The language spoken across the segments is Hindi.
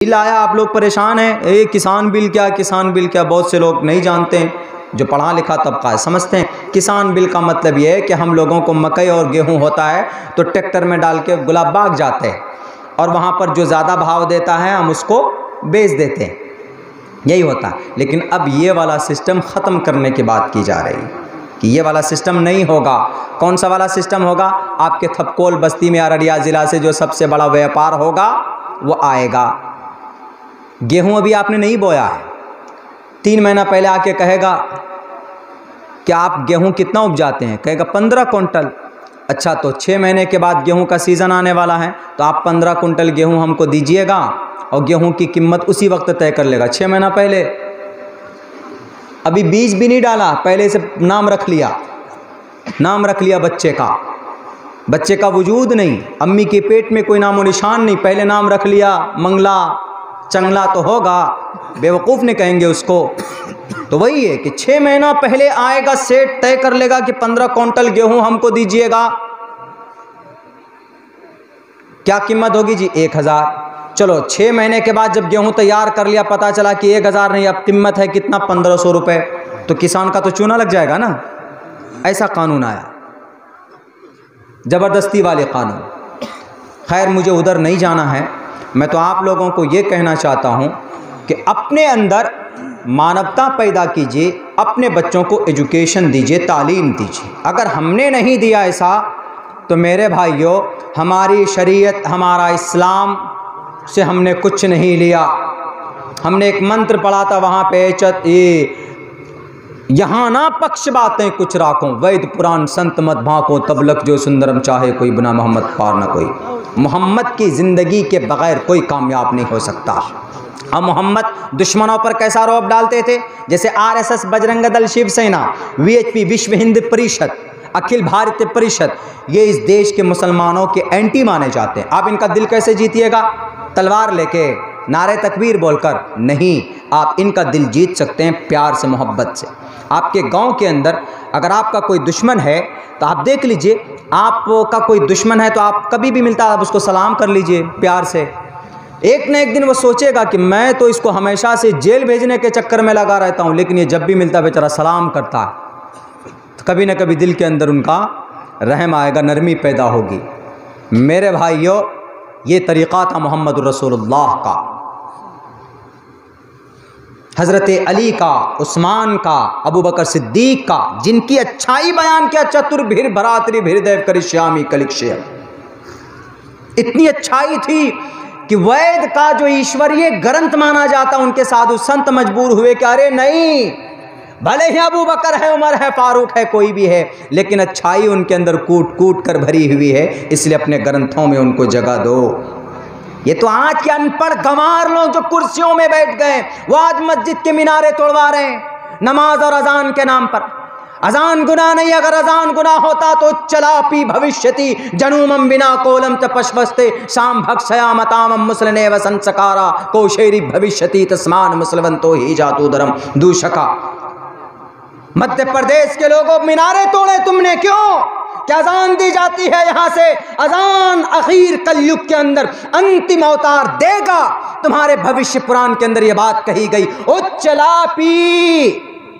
बिल आया, आप लोग परेशान हैं, ये किसान बिल क्या, किसान बिल क्या। बहुत से लोग नहीं जानते हैं, जो पढ़ा लिखा तबका है समझते हैं। किसान बिल का मतलब ये है कि हम लोगों को मकई और गेहूं होता है तो ट्रैक्टर में डाल के गुलाब बाग जाते हैं और वहाँ पर जो ज़्यादा भाव देता है हम उसको बेच देते हैं, यही होता है। लेकिन अब ये वाला सिस्टम ख़त्म करने की बात की जा रही है कि ये वाला सिस्टम नहीं होगा। कौन सा वाला सिस्टम होगा? आपके थपकोल बस्ती में अररिया ज़िला से जो सबसे बड़ा व्यापार होगा वो आएगा। गेहूं अभी आपने नहीं बोया है, 3 महीना पहले आके कहेगा कि आप गेहूं कितना उपजाते हैं, कहेगा 15 कुंटल। अच्छा, तो 6 महीने के बाद गेहूं का सीज़न आने वाला है तो आप 15 कुंटल गेहूं हमको दीजिएगा और गेहूं की कीमत उसी वक्त तय कर लेगा। 6 महीना पहले, अभी बीज भी नहीं डाला, पहले से नाम रख लिया, नाम रख लिया बच्चे का। बच्चे का वजूद नहीं, अम्मी के पेट में कोई नामो निशान नहीं, पहले नाम रख लिया। मंगला चंगला तो होगा, बेवकूफ़ ने कहेंगे उसको। तो वही है कि 6 महीना पहले आएगा, सेठ तय कर लेगा कि 15 कुंटल गेहूं हमको दीजिएगा। क्या कीमत होगी जी? 1000। चलो 6 महीने के बाद जब गेहूं तैयार कर लिया, पता चला कि 1000 नहीं, अब कीमत है कितना, 1500 रुपये, तो किसान का तो चूना लग जाएगा ना। ऐसा कानून आया, ज़बरदस्ती वाले कानून। खैर, मुझे उधर नहीं जाना है, मैं तो आप लोगों को ये कहना चाहता हूँ कि अपने अंदर मानवता पैदा कीजिए, अपने बच्चों को एजुकेशन दीजिए, तालीम दीजिए। अगर हमने नहीं दिया ऐसा तो मेरे भाइयों, हमारी शरीयत, हमारा इस्लाम से हमने कुछ नहीं लिया। हमने एक मंत्र पढ़ा था वहाँ पे, यहाँ ना पक्ष बातें कुछ राखों, वैद पुराण संत मत भाको, तबलक जो सुंदरम चाहे कोई, बिना मोहम्मद पार ना कोई। मोहम्मद की ज़िंदगी के बग़ैर कोई कामयाब नहीं हो सकता। अब मोहम्मद दुश्मनों पर कैसा रौब डालते थे, जैसे आरएसएस, बजरंग दल, शिवसेना, वीएचपी, विश्व हिंद परिषद, अखिल भारतीय परिषद, ये इस देश के मुसलमानों के एंटी माने जाते हैं। आप इनका दिल कैसे जीतिएगा? तलवार लेके, नारे तकबीर बोलकर नहीं। आप इनका दिल जीत सकते हैं प्यार से, मोहब्बत से। आपके गांव के अंदर अगर आपका कोई दुश्मन है तो आप देख लीजिए, आपका कोई दुश्मन है तो आप कभी भी मिलता है आप उसको सलाम कर लीजिए प्यार से। एक न एक दिन वो सोचेगा कि मैं तो इसको हमेशा से जेल भेजने के चक्कर में लगा रहता हूँ, लेकिन ये जब भी मिलता है बेचारा सलाम करता है, तो कभी न कभी दिल के अंदर उनका रहम आएगा, नरमी पैदा होगी। मेरे भाइयों, ये तरीक़ा था मोहम्मद रसूलुल्लाह का, हज़रत अली का, उस्मान का, अबू बकर सिद्दीक का, जिनकी अच्छाई बयान किया, चतुर्भिर भरात्रि भिरदेव करिष्यामि कलिक्षय। इतनी अच्छाई थी कि वैद का जो ईश्वरीय ग्रंथ माना जाता, उनके साधु संत मजबूर हुए कि अरे नहीं, भले ही अबू बकर है, उमर है, फारूक है, कोई भी है, लेकिन अच्छाई उनके अंदर कूट कूट कर भरी हुई है, इसलिए अपने ग्रंथों में उनको जगह दो। ये तो आज के अनपढ़ गंवार लोग जो कुर्सियों में बैठ गए, वो आज मस्जिद के मीनारे तोड़वा रहे हैं नमाज और अजान के नाम पर। अजान गुनाह नहीं, अगर अजान गुनाह होता तो चलापी भविष्यति जनूमम बिना कोलम च पश्वस्ते शाम भक्षया मतामम मुसलने व संस्कारा कोशेरी भविष्यति तस्मान मुसलवंतो ही जातूदरम दूषका। मध्य प्रदेश के लोगों, मीनारे तोड़े तुमने क्यों? क्या अजान दी जाती है यहाँ से, अजान अखीर कलयुग के अंदर अंतिम अवतार देगा। तुम्हारे भविष्य पुराण के अंदर ये बात कही गई। उच्चलापी,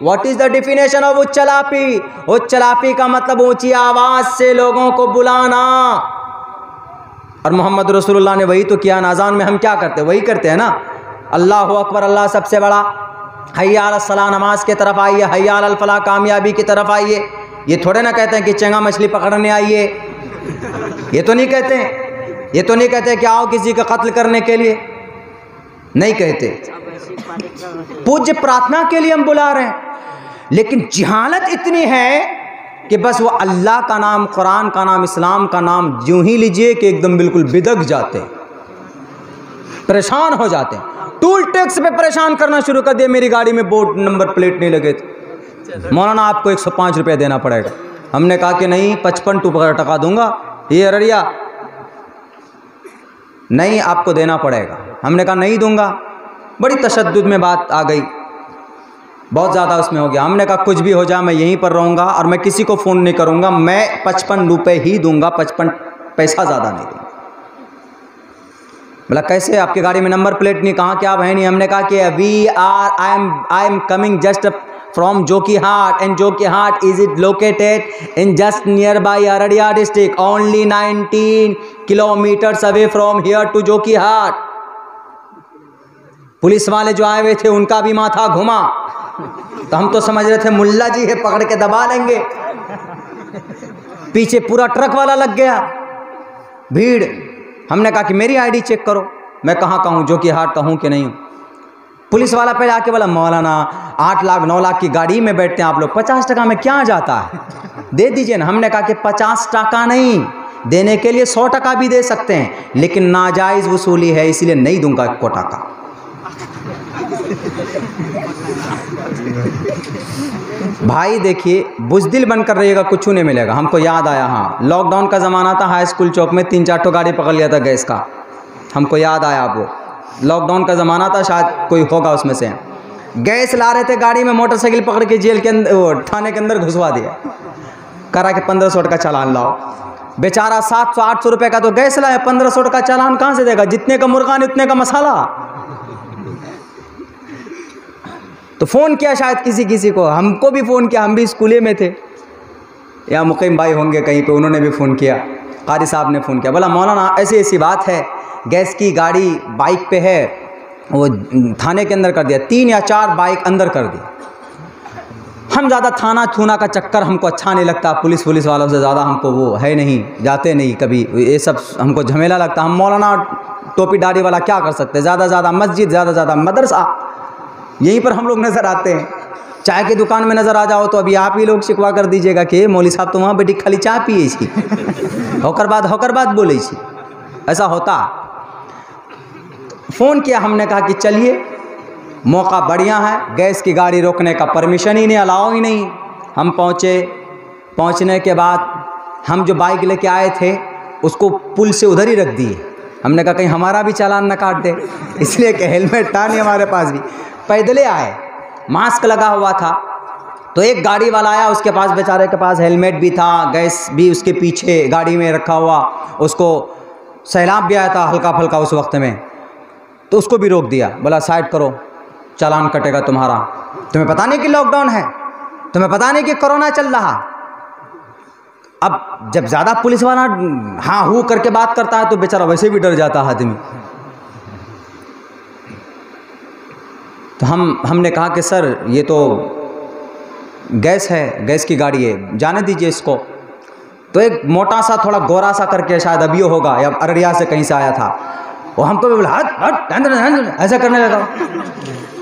what is the definition of उच्चलापी? उच्चलापी का मतलब ऊंची आवाज से लोगों को बुलाना। और मोहम्मद रसूलुल्लाह ने वही तो किया ना। अजान में हम क्या करते हैं? वही करते हैं ना, अल्लाह अकबर, अल्लाह सबसे बड़ा, हय्या अल सलाह, नमाज की तरफ आइए, हय्या अल फलाह, कामयाबी की तरफ आइए। ये थोड़े ना कहते हैं कि चंगा मछली पकड़ने आइए, ये तो नहीं कहते हैं। ये तो नहीं कहते कि आओ किसी का कत्ल करने के लिए, नहीं कहते। पूज्य प्रार्थना के लिए हम बुला रहे हैं, लेकिन जहालत इतनी है कि बस वो अल्लाह का नाम, कुरान का नाम, इस्लाम का नाम यूं ही लीजिए कि एकदम बिल्कुल बिदक जाते, परेशान हो जाते हैं। टूल टैक्स पे परेशान करना शुरू कर दिया, मेरी गाड़ी में बोर्ड नंबर प्लेट नहीं लगे थे, मौलाना आपको 105 रुपया देना पड़ेगा। हमने कहा कि नहीं, 55 टका दूंगा, ये अररिया नहीं, आपको देना पड़ेगा। हमने कहा नहीं दूंगा। बड़ी तशद्दुद में बात आ गई, बहुत ज़्यादा उसमें हो गया। हमने कहा कुछ भी हो जाए मैं यहीं पर रहूँगा और मैं किसी को फ़ोन नहीं करूँगा, मैं 55 रुपये ही दूंगा, 55 पैसा ज़्यादा नहीं दूंगा। बोला कैसे, आपकी गाड़ी में नंबर प्लेट नहीं, कहाँ क्या है नहीं। हमने कहा कि I am coming just from Jokihat and Jokihat is it located in just near by Araria district, only 19 kilometres away from here to Jokihat. Police वाले जो आए हुए थे उनका भी माथा घुमा, तो हम तो समझ रहे थे मुल्ला जी है, पकड़ के दबा लेंगे। पीछे पूरा ट्रक वाला लग गया, भीड़। हमने कहा कि मेरी आईडी चेक करो, मैं कहाँ का हूँ, जोकीहाट का हूँ कि नहीं हूँ। पुलिस वाला पहले आके बोला मौलाना 8 लाख 9 लाख की गाड़ी में बैठते हैं आप लोग, 50 टका में क्या जाता है, दे दीजिए ना। हमने कहा कि 50 टका नहीं, देने के लिए 100 टका भी दे सकते हैं, लेकिन नाजायज़ वसूली है इसलिए नहीं दूंगा 1 टका। भाई देखिए, बुज़दिल बनकर रहिएगा, कुछ नहीं मिलेगा। हमको याद आया, हाँ लॉकडाउन का ज़माना था, हाई स्कूल चौक में 3-4 ठो गाड़ी पकड़ लिया था गैस का, हमको याद आया। वो लॉकडाउन का ज़माना था, शायद कोई होगा उसमें से। गैस ला रहे थे गाड़ी में, मोटरसाइकिल पकड़ के जेल के अंदर, थाने के अंदर घुसवा दिया, करा के 1500 का चालान लाओ। बेचारा 700-800 रुपये का तो गैस लाया, 1500 का चालान कहाँ से देगा, जितने का मुर्गा उतने का मसाला। तो फ़ोन किया शायद किसी को, हमको भी फ़ोन किया, हम भी स्कूले में थे, या मुकीम भाई होंगे कहीं पे, उन्होंने भी फ़ोन किया, कारी साहब ने फ़ोन किया, बोला मौलाना ऐसी ऐसी बात है, गैस की गाड़ी बाइक पे है, वो थाने के अंदर कर दिया, 3 या 4 बाइक अंदर कर दी। हम ज़्यादा थाना थूना का चक्कर हमको अच्छा नहीं लगता, पुलिस वालों से ज़्यादा हमको वो है नहीं, जाते नहीं कभी, ये सब हमको झमेला लगता। हम मौलाना टोपी दाढ़ी वाला क्या कर सकते हैं, ज़्यादा मस्जिद, ज़्यादा मदरसा, यहीं पर हम लोग नज़र आते हैं। चाय की दुकान में नज़र आ जाओ तो अभी आप ही लोग शिकवा कर दीजिएगा कि मौली साहब तो वहाँ बेटी खाली चाय पिए छी, होकर बात बोले छी, ऐसा होता। फ़ोन किया, हमने कहा कि चलिए मौका बढ़िया है, गैस की गाड़ी रोकने का परमिशन ही नहीं, अलाउ ही नहीं। हम पहुँचने के बाद हम जो बाइक लेके आए थे उसको पुल से उधर ही रख दिए। हमने कहा कहीं हमारा भी चालान न काट दे, इसलिए कि हेलमेट था नहीं हमारे पास भी। पैदले आए, मास्क लगा हुआ था, तो एक गाड़ी वाला आया, उसके पास बेचारे के पास हेलमेट भी था, गैस भी उसके पीछे गाड़ी में रखा हुआ, उसको सैलाब भी आया था हल्का फल्का उस वक्त में, तो उसको भी रोक दिया। बोला साइड करो, चालान कटेगा तुम्हारा, तुम्हें पता नहीं कि लॉकडाउन है, तुम्हें पता नहीं कि कोरोना चल रहा। अब जब ज़्यादा पुलिस वाला हाँ हूँ करके बात करता है तो बेचारा वैसे भी डर जाता है आदमी। तो हमने कहा कि सर ये तो गैस है, गैस की गाड़ी है, जाने दीजिए इसको। तो एक मोटा सा थोड़ा गोरा सा करके, शायद अभियो होगा या अररिया से कहीं से आया था, वो हमको भी बोला हट ऐसा करने लगा,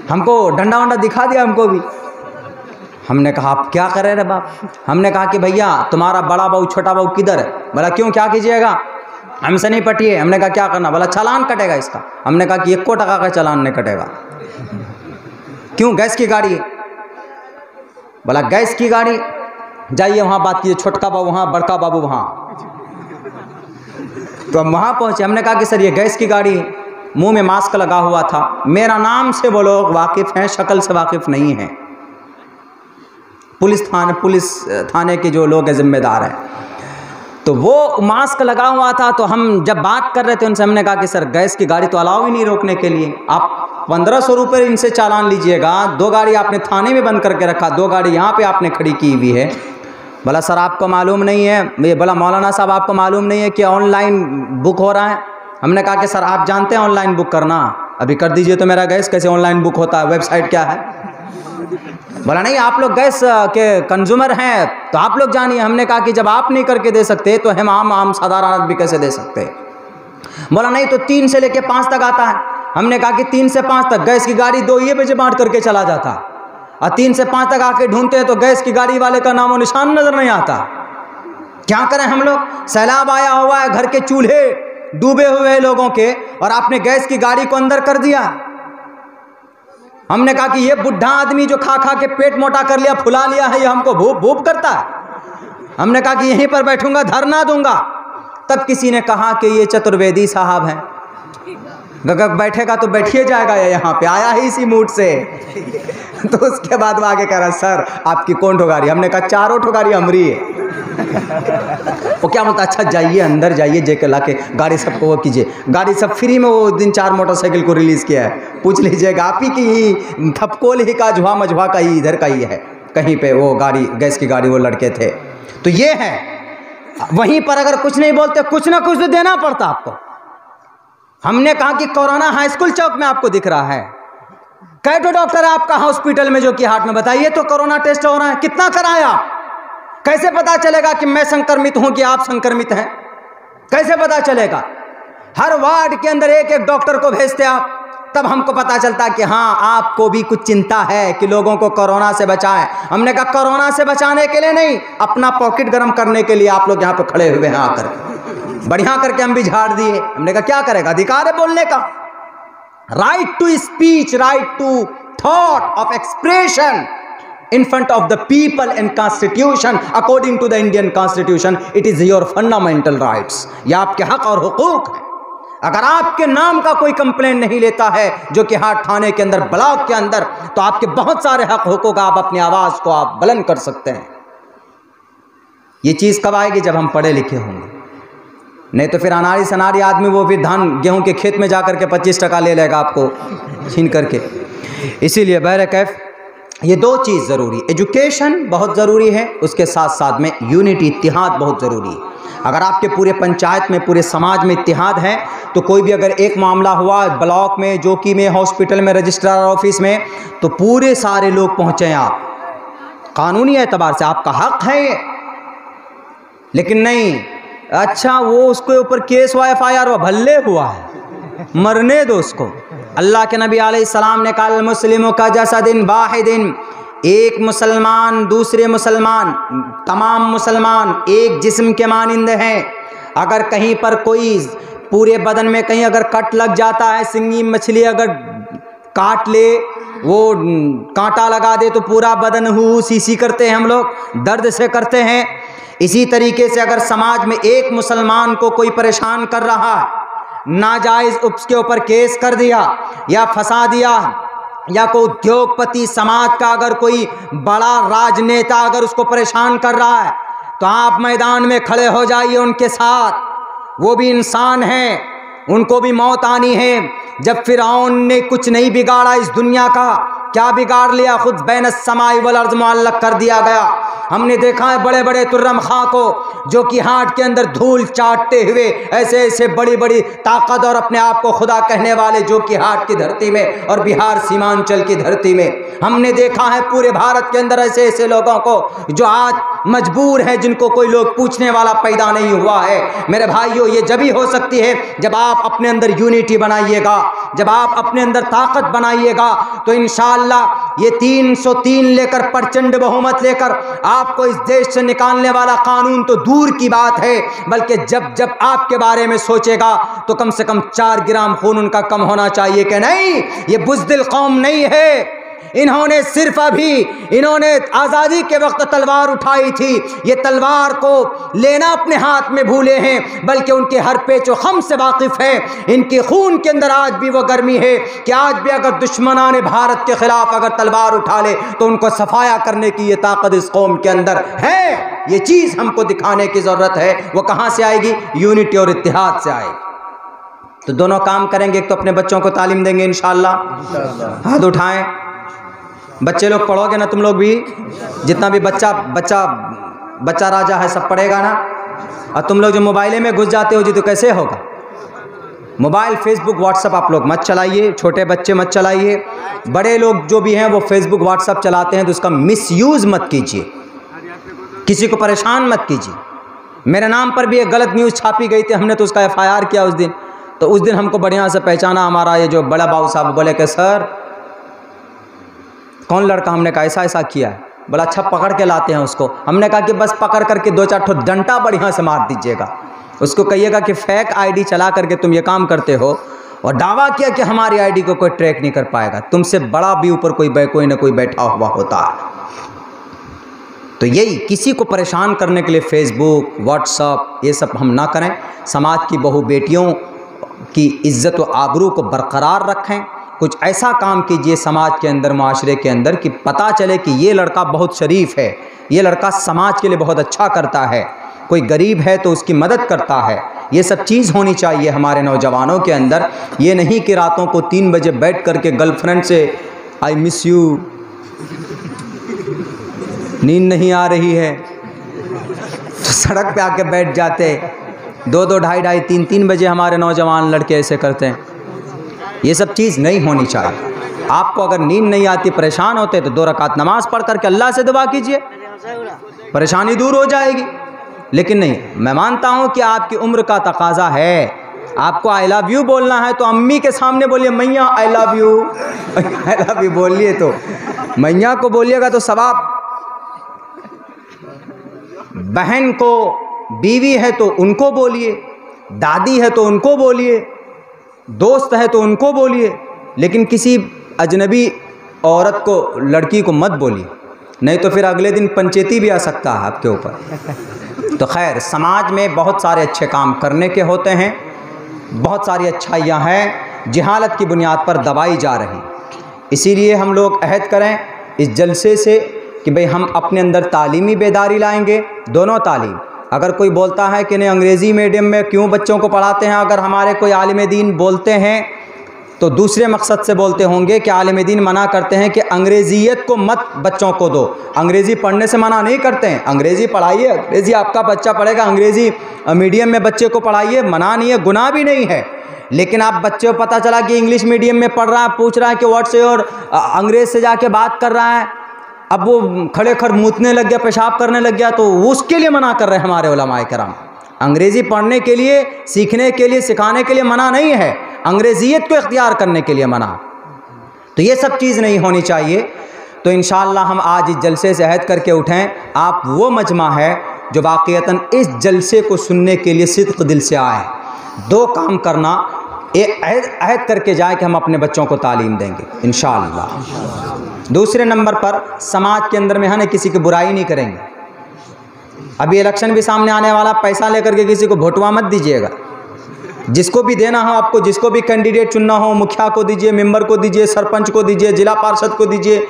हमको डंडा वंडा दिखा दिया हमको भी। हमने कहा आप क्या कर रहे रे बाप। हमने कहा कि भैया तुम्हारा बड़ा बहू छोटा बहू किधर है। बोला क्यों, क्या कीजिएगा, हमसे नहीं पटिए। हमने कहा क्या करना। बोला चालान कटेगा इसका। हमने कहा कि 1 टका का चालान नहीं कटेगा। क्यों, गैस की गाड़ी है। बोला गैस की गाड़ी, जाइए वहाँ बात कीजिए, छोटका बाबू वहाँ, बड़का बाबू वहाँ। तो हम वहाँ पहुँचे। हमने कहा कि सर ये गैस की गाड़ी है, मुंह में मास्क लगा हुआ था, मेरा नाम से वो लोग वाकिफ़ हैं, शक्ल से वाकिफ़ नहीं हैं। पुलिस थाने के जो लोग हैं जिम्मेदार हैं, तो वो मास्क लगा हुआ था। तो हम जब बात कर रहे थे उनसे, हमने कहा कि सर गैस की गाड़ी तो अलाउ ही नहीं रोकने के लिए, आप 1500 रुपये इनसे चालान लीजिएगा। 2 गाड़ी आपने थाने में बंद करके रखा, 2 गाड़ी यहाँ पे आपने खड़ी की हुई है। बोला सर आपको मालूम नहीं है। ये बोला मौलाना साहब आपको मालूम नहीं है कि ऑनलाइन बुक हो रहा है। हमने कहा कि सर आप जानते हैं ऑनलाइन बुक करना, अभी कर दीजिए तो मेरा गैस। कैसे ऑनलाइन बुक होता है, वेबसाइट क्या है। बोला नहीं आप लोग गैस के कंज्यूमर हैं तो आप लोग जानिए। हमने कहा कि जब आप नहीं करके दे सकते तो हम आम साधारण आदमी कैसे दे सकते। बोला नहीं तो 3 से लेके 5 तक आता है। हमने कहा कि 3 से 5 तक गैस की गाड़ी 2 ये बजे बांट करके चला जाता, और 3 से 5 तक आके ढूंढते हैं तो गैस की गाड़ी वाले का नामो निशान नजर नहीं आता। क्या करें हम लोग, सैलाब आया हुआ है, घर के चूल्हे डूबे हुए हैं लोगों के, और आपने गैस की गाड़ी को अंदर कर दिया। हमने कहा कि ये बुढ़ा आदमी जो खा खा के पेट मोटा कर लिया, फुला लिया है, ये हमको भूप भूप करता है। हमने कहा कि यहीं पर बैठूंगा, धरना दूंगा। तब किसी ने कहा कि ये चतुर्वेदी साहब हैं, बैठेगा तो बैठिए जाएगा, यहाँ पे आया ही इसी मूड से। तो उसके बाद वो आगे कह रहा सर आपकी कौन ठो गाड़ी। हमने कहा 4 ठो गाड़ी हमारी है। वो क्या बोलता, अच्छा जाइए अंदर जाइए, जेके ला के गाड़ी सबको वो कीजिए, गाड़ी सब फ्री में वो दिन 4 मोटरसाइकिल को रिलीज़ किया है, पूछ लीजिएगा आप ही की ही थपकोल ही का झुआ मझुआ का ही इधर का ही है, कहीं पे वो गाड़ी गैस की गाड़ी वो लड़के थे। तो ये है, वहीं पर अगर कुछ नहीं बोलते कुछ ना कुछ तो देना पड़ता आपको। हमने कहा कि कोरोना हाई स्कूल चौक में आपको दिख रहा है, कैटो डॉक्टर है आपका हॉस्पिटल में जो कि हार्ट में, बताइए तो कोरोना टेस्ट हो रहा है, कितना कराया? कैसे पता चलेगा कि मैं संक्रमित हूं कि आप संक्रमित हैं? कैसे पता चलेगा? हर वार्ड के अंदर एक एक डॉक्टर को भेजते आप, तब हमको पता चलता कि हाँ आपको भी कुछ चिंता है कि लोगों को कोरोना से बचाएं। हमने कहा कोरोना से बचाने के लिए नहीं, अपना पॉकेट गर्म करने के लिए आप लोग यहाँ पे खड़े हुए हैं आकर, बढ़िया करके हम भी झाड़ दिए। हमने कहा क्या करेगा, अधिकार है बोलने का, right to speech, right to thought of expression in front of the people and constitution, according to the Indian constitution, it is your fundamental rights। ये आपके हक और हुकूक है। अगर आपके नाम का कोई कंप्लेंट नहीं लेता है जो कि हाट थाने के अंदर, ब्लॉक के अंदर, तो आपके बहुत सारे हक हुकूक, आप अपनी आवाज को आप बुलंद कर सकते हैं। ये चीज कब आएगी, जब हम पढ़े लिखे होंगे, नहीं तो फिर अनारी सनारी आदमी वो फिर धान गेहूं के खेत में जाकर के 25 टका ले लेगा आपको छीन करके। इसीलिए बहरकैफ ये दो चीज़ ज़रूरी, एजुकेशन बहुत ज़रूरी है, उसके साथ साथ में यूनिटी, इत्तिहाद बहुत ज़रूरी है। अगर आपके पूरे पंचायत में, पूरे समाज में इत्तिहाद है, तो कोई भी अगर एक मामला हुआ ब्लॉक में, जोकी में, हॉस्पिटल में, रजिस्ट्रार ऑफिस में, तो पूरे सारे लोग पहुँचे आप, कानूनी एतबार से आपका हक है ये। लेकिन नहीं, अच्छा वो उसके ऊपर केस हुआ, FIR हुआ, भल्ले हुआ है, मरने दो उसको। अल्लाह के नबी अलैहिस्सलाम ने कहा मुस्लिमों का जसदिन वाहिदिन, एक मुसलमान दूसरे मुसलमान, तमाम मुसलमान एक जिस्म के मानिंद हैं। अगर कहीं पर कोई पूरे बदन में कहीं अगर कट लग जाता है, सिंगी मछली अगर काट ले, वो कांटा लगा दे, तो पूरा बदन हु सी करते हैं हम लोग, दर्द से करते हैं। इसी तरीके से अगर समाज में एक मुसलमान को कोई परेशान कर रहा है, नाजायज उसके ऊपर केस कर दिया या फंसा दिया, या कोई उद्योगपति समाज का अगर कोई बड़ा राजनेता अगर उसको परेशान कर रहा है, तो आप मैदान में खड़े हो जाइए उनके साथ। वो भी इंसान हैं, उनको भी मौत आनी है। जब फिरौन ने कुछ नहीं बिगाड़ा इस दुनिया का, क्या बिगाड़ लिया, खुद बैन समाई वल अर्ज़ मुअल्लक़ कर दिया गया। हमने देखा है बड़े बड़े तुर्रम खां को जो कि हाट के अंदर धूल चाटते हुए, ऐसे ऐसे बड़ी बड़ी ताकत और अपने आप को खुदा कहने वाले, जो कि हाट की धरती में और बिहार सीमांचल की धरती में हमने देखा है पूरे भारत के अंदर ऐसे ऐसे लोगों को जो आज मजबूर हैं, जिनको कोई लोग पूछने वाला पैदा नहीं हुआ है। मेरे भाइयों, ये जब ही हो सकती है जब आप अपने अंदर यूनिटी बनाइएगा, जब आप अपने अंदर ताकत बनाइएगा, तो इंशाअल्लाह ये 303 लेकर, प्रचंड बहुमत लेकर आपको इस देश से निकालने वाला कानून तो दूर की बात है, बल्कि जब जब आपके बारे में सोचेगा तो कम से कम 4 ग्राम खून उनका कम होना चाहिए कि नहीं। ये बुज़दिल कौम नहीं है, इन्होंने सिर्फ अभी इन्होंने आज़ादी के वक्त तलवार उठाई थी, ये तलवार को लेना अपने हाथ में भूले हैं, बल्कि उनके हर पेचो खम से वाकिफ़ है। इनके खून के अंदर आज भी वो गर्मी है कि आज भी अगर दुश्मनाने भारत के खिलाफ अगर तलवार उठा ले तो उनको सफाया करने की ये ताकत इस कौम के अंदर है। ये चीज़ हमको दिखाने की ज़रूरत है। वो कहाँ से आएगी? यूनिटी और इत्तिहाद से आएगी। तो दोनों काम करेंगे, एक तो अपने बच्चों को तालीम देंगे इंशाअल्लाह। हाथ उठाएं बच्चे लोग, पढ़ोगे ना तुम लोग भी, जितना भी बच्चा राजा है सब पढ़ेगा ना। और तुम लोग जो मोबाइले में घुस जाते हो जी, तो कैसे होगा? मोबाइल, फेसबुक, व्हाट्सअप आप लोग मत चलाइए, छोटे बच्चे मत चलाइए। बड़े लोग जो भी हैं वो फेसबुक व्हाट्सअप चलाते हैं, तो उसका मिसयूज़ मत कीजिए, किसी को परेशान मत कीजिए। मेरे नाम पर भी एक गलत न्यूज़ छापी गई थी, हमने तो उसका FIR किया उस दिन। तो उस दिन हमको बढ़िया से पहचाना हमारा ये जो बड़ा बाबू साहब, बोले कि सर कौन लड़का? हमने कहा ऐसा ऐसा किया है। बड़ा अच्छा पकड़ के लाते हैं उसको। हमने कहा कि बस पकड़ करके 2-4 ठो डंटा बढ़िया से मार दीजिएगा, उसको कहिएगा कि फेक ID चला करके तुम ये काम करते हो, और दावा किया कि हमारी ID को कोई ट्रैक नहीं कर पाएगा। तुमसे बड़ा भी ऊपर कोई ना कोई बैठा हुआ होता है। तो यही, किसी को परेशान करने के लिए फेसबुक, व्हाट्सअप ये सब हम ना करें। समाज की बहू बेटियों की इज्जत व आबरू को बरकरार रखें, कुछ ऐसा काम कीजिए समाज के अंदर, माशरे के अंदर, कि पता चले कि ये लड़का बहुत शरीफ है, ये लड़का समाज के लिए बहुत अच्छा करता है, कोई गरीब है तो उसकी मदद करता है। ये सब चीज़ होनी चाहिए हमारे नौजवानों के अंदर। ये नहीं कि रातों को 3 बजे बैठ कर के गर्लफ्रेंड से आई मिस यू, नींद नहीं आ रही है तो सड़क पे आके बैठ जाते। 2-2, 2:30, 3-3 बजे हमारे नौजवान लड़के ऐसे करते हैं। ये सब चीज़ नहीं होनी चाहिए। आपको अगर नींद नहीं आती, परेशान होते, तो 2 रकात नमाज़ पढ़ करके अल्लाह से दुआ कीजिए, परेशानी दूर हो जाएगी। लेकिन नहीं, मैं मानता हूँ कि आपकी उम्र का तकाजा है, आपको आई लव यू बोलना है तो अम्मी के सामने बोलिए, मैया I love you, I love you बोलिए, तो मैया को बोलिएगा तो सवाब। बहन को, बीवी है तो उनको बोलिए, दादी है तो उनको बोलिए, दोस्त है तो उनको बोलिए, लेकिन किसी अजनबी औरत को, लड़की को मत बोलिए, नहीं तो फिर अगले दिन पंचायती भी आ सकता है आपके ऊपर। तो खैर, समाज में बहुत सारे अच्छे काम करने के होते हैं, बहुत सारी अच्छाइयाँ हैं, जहालत की बुनियाद पर दबाई जा रही। इसीलिए हम लोग अहद करें इस जलसे से कि भाई हम अपने अंदर तालीमी बेदारी लाएंगे, दोनों तालीम। अगर कोई बोलता है कि नहीं अंग्रेज़ी मीडियम में क्यों बच्चों को पढ़ाते हैं, अगर हमारे कोई आलिम दीन बोलते हैं तो दूसरे मकसद से बोलते होंगे कि आलिम दीन मना करते हैं कि अंग्रेज़ियत को मत बच्चों को दो। अंग्रेज़ी पढ़ने से मना नहीं करते हैं, अंग्रेज़ी पढ़ाइए, अंग्रेज़ी आपका बच्चा पढ़ेगा, अंग्रेज़ी मीडियम में बच्चे को पढ़ाइए, मना नहीं है, गुनाह भी नहीं है। लेकिन आप बच्चे को पता चला कि इंग्लिश मीडियम में पढ़ रहा है, पूछ रहा है कि व्हाट्स योर, अंग्रेज़ से जाके बात कर रहा है, अब वो खड़े खड़ मूतने लग गया, पेशाब करने लग गया, तो उसके लिए मना कर रहे हैं हमारे उलमाए कराम। अंग्रेज़ी पढ़ने के लिए, सीखने के लिए, सिखाने के लिए मना नहीं है, अंग्रेज़ियत को इख्तियार करने के लिए मना। तो ये सब चीज़ नहीं होनी चाहिए। तो इंशाअल्लाह हम आज इस जलसे से अहद करके उठें, आप वो मजमा है जो वाक़ईतन इस जलसे को सुनने के लिए सिद्क़ दिल से आए। 2 काम करना, एक अहद करके जाए कि हम अपने बच्चों को तालीम देंगे इंशाअल्लाह। दूसरे नंबर पर, समाज के अंदर में है ना, किसी की बुराई नहीं करेंगे। अभी इलेक्शन भी सामने आने वाला, पैसा लेकर के किसी को वोटवा मत दीजिएगा। जिसको भी देना हो आपको, जिसको भी कैंडिडेट चुनना हो, मुखिया को दीजिए, मेंबर को दीजिए, सरपंच को दीजिए, जिला पार्षद को दीजिए,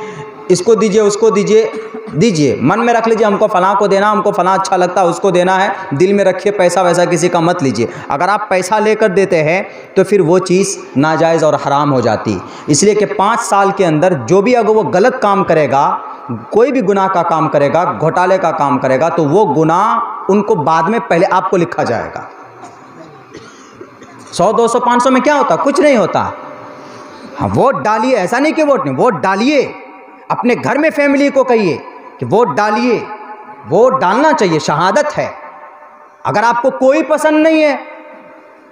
इसको दीजिए, उसको दीजिए। मन में रख लीजिए हमको फ़लाँ को देना, हमको फ़लाँ अच्छा लगता है उसको देना है, दिल में रखिए, पैसा वैसा किसी का मत लीजिए। अगर आप पैसा लेकर देते हैं तो फिर वो चीज़ नाजायज़ और हराम हो जाती। इसलिए कि 5 साल के अंदर जो भी अगर वो गलत काम करेगा, कोई भी गुनाह का काम करेगा, घोटाले का काम करेगा, तो वो गुनाह उनको बाद में पहले आपको लिखा जाएगा। 100, 200, 500 में क्या होता, कुछ नहीं होता। हाँ, वोट डालिए, ऐसा नहीं कि वोट नहीं, वोट डालिए। अपने घर में फैमिली को कहिए कि वोट डालिए, वोट डालना चाहिए, शहादत है। अगर आपको कोई पसंद नहीं है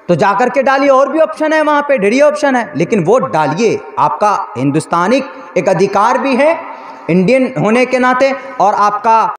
तो जाकर के डालिए, और भी ऑप्शन है वहाँ पे, ढेरी ऑप्शन है, लेकिन वोट डालिए। आपका हिंदुस्तानी एक अधिकार भी है इंडियन होने के नाते, और आपका